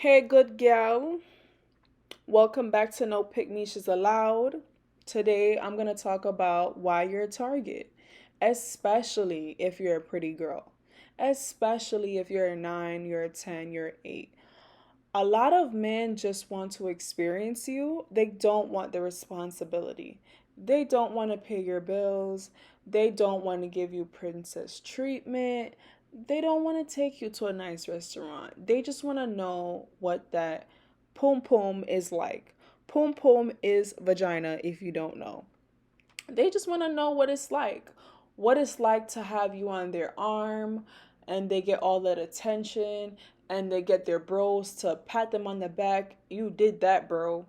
Hey, good gal. Welcome back to No Pick Niches Allowed. Today, I'm going to talk about why you're a target, especially if you're a pretty girl, especially if you're a 9, you're a 10, you're an 8. A lot of men just want to experience you, they don't want the responsibility. They don't want to pay your bills. They don't want to give you princess treatment. They don't want to take you to a nice restaurant. They just want to know what that pum pum is like. Pum pum is vagina if you don't know. They just want to know what it's like to have you on their arm, and they get all that attention, and they get their bros to pat them on the back. You did that, bro.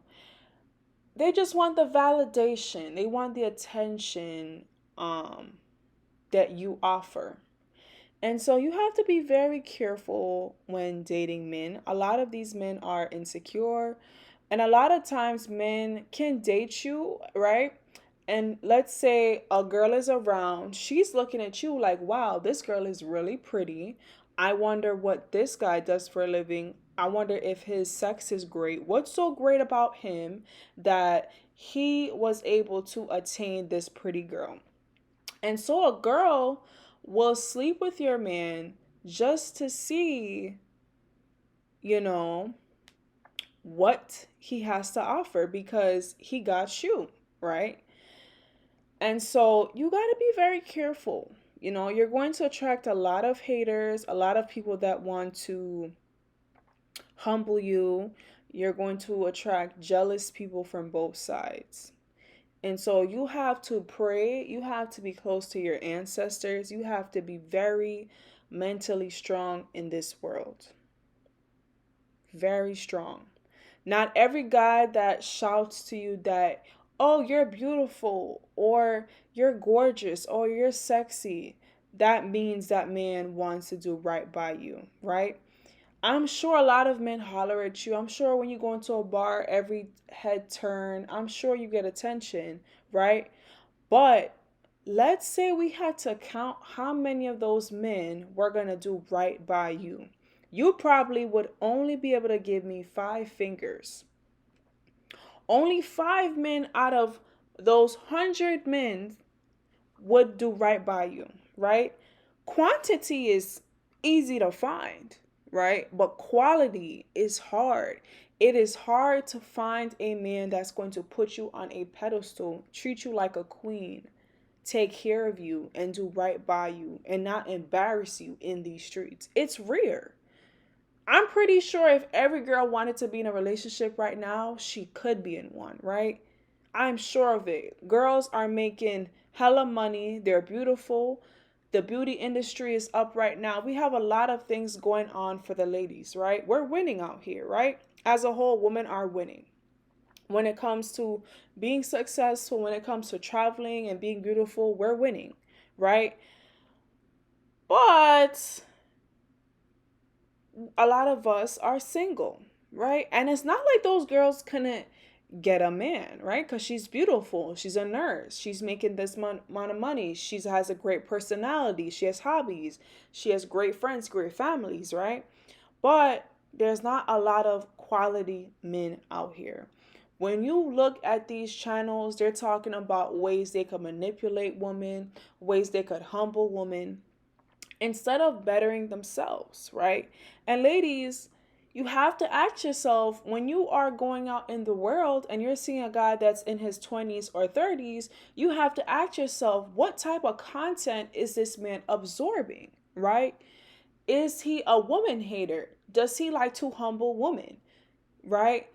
They just want the validation. They want the attention that you offer. And so you have to be very careful when dating men. A lot of these men are insecure, and a lot of times men can date you, right? And let's say a girl is around, she's looking at you like, wow, this girl is really pretty. I wonder what this guy does for a living. I wonder if his sex is great. What's so great about him that he was able to attain this pretty girl? And so a girl will sleep with your man just to see, you know, what he has to offer because he got you, right? And so you got to be very careful. You're going to attract a lot of haters, a lot of people that want to humble you. You're going to attract jealous people from both sides. And so you have to pray, you have to be close to your ancestors, you have to be very mentally strong in this world. Very strong. Not every guy that shouts to you that, oh, you're beautiful, or you're gorgeous, or you're sexy, that means that man wants to do right by you, right? I'm sure a lot of men holler at you. I'm sure when you go into a bar, every head turn, I'm sure you get attention, right? But let's say we had to count how many of those men were going to do right by you. You probably would only be able to give me 5 fingers. Only 5 men out of those 100 men would do right by you, right? Quantity is easy to find, right? But quality is hard. It is hard to find a man that's going to put you on a pedestal, treat you like a queen, take care of you, and do right by you, and not embarrass you in these streets. It's rare. I'm pretty sure if every girl wanted to be in a relationship right now, she could be in one, right? I'm sure of it. Girls are making hella money. They're beautiful. The beauty industry is up right now. We have a lot of things going on for the ladies, right? We're winning out here, right? As a whole, women are winning. When it comes to being successful, when it comes to traveling and being beautiful, we're winning, right? But a lot of us are single, right? And it's not like those girls couldn't get a man, right? Because she's beautiful. She's a nurse. She's making this amount of money. She has a great personality. She has hobbies. She has great friends, great families, right? But there's not a lot of quality men out here. When you look at these channels, they're talking about ways they could manipulate women, ways they could humble women, instead of bettering themselves, right? And ladies, you have to ask yourself when you are going out in the world and you're seeing a guy that's in his 20s or 30s, you have to ask yourself, what type of content is this man absorbing, right? Is he a woman hater? Does he like to humble women, right?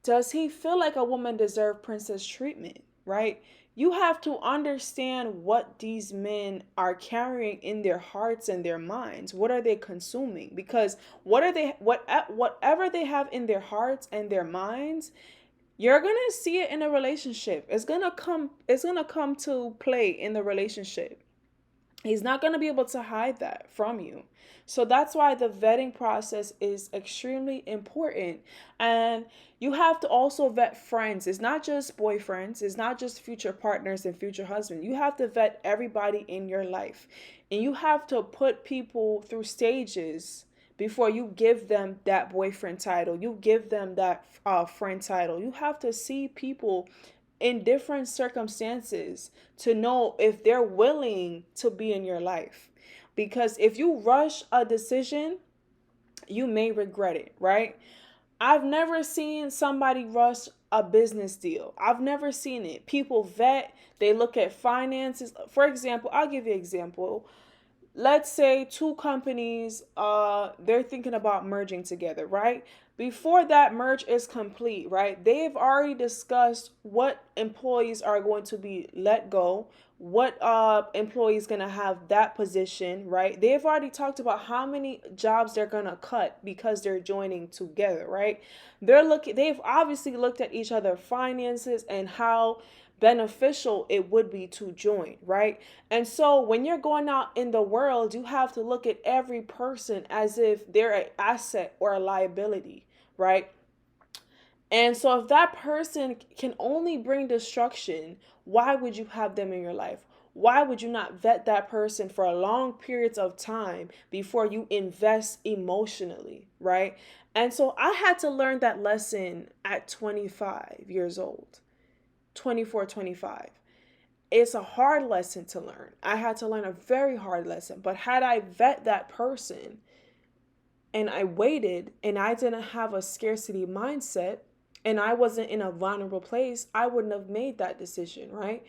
Does he feel like a woman deserves princess treatment, right? You have to understand what these men are carrying in their hearts and their minds. What are they consuming? Because whatever they have in their hearts and their minds, you're going to see it in a relationship. It's going to come to play in the relationship. He's not going to be able to hide that from you. So that's why the vetting process is extremely important. And you have to also vet friends. It's not just boyfriends, it's not just future partners and future husbands. You have to vet everybody in your life. And you have to put people through stages before you give them that boyfriend title, you give them that friend title. You have to see people in different circumstances to know if they're willing to be in your life. Because if you rush a decision, you may regret it, right? I've never seen somebody rush a business deal. I've never seen it. People vet, they look at finances. For example, I'll give you an example. Let's say two companies they're thinking about merging together, right? Before that merge is complete, right, they've already discussed what employees are going to be let go, what employees going to have that position, right? They've already talked about how many jobs they're going to cut because they're joining together, right? They've obviously looked at each other finances and how beneficial it would be to join, right? And so when you're going out in the world, you have to look at every person as if they're an asset or a liability, right? And so if that person can only bring destruction, why would you have them in your life? Why would you not vet that person for a long periods of time before you invest emotionally, right? And so I had to learn that lesson at 25 years old, 24, 25. It's a hard lesson to learn. I had to learn a very hard lesson. But had I vet that person and I waited and I didn't have a scarcity mindset and I wasn't in a vulnerable place, I wouldn't have made that decision, right?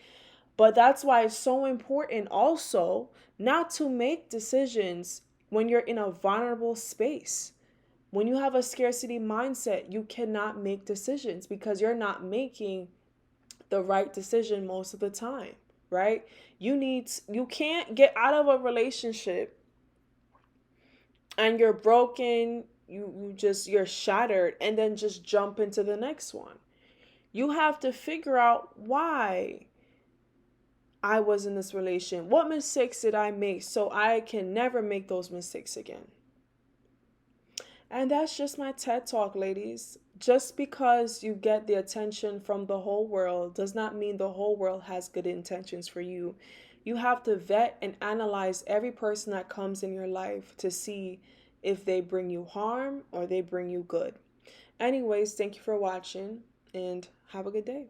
But that's why it's so important also not to make decisions when you're in a vulnerable space. When you have a scarcity mindset, you cannot make decisions because you're not making the right decision most of the time, right? You can't get out of a relationship and you're broken, you're shattered and then just jump into the next one. You have to figure out why I was in this relation. What mistakes did I make so I can never make those mistakes again? And that's just my TED Talk, ladies. Just because you get the attention from the whole world does not mean the whole world has good intentions for you. You have to vet and analyze every person that comes in your life to see if they bring you harm or they bring you good. Anyways, thank you for watching and have a good day.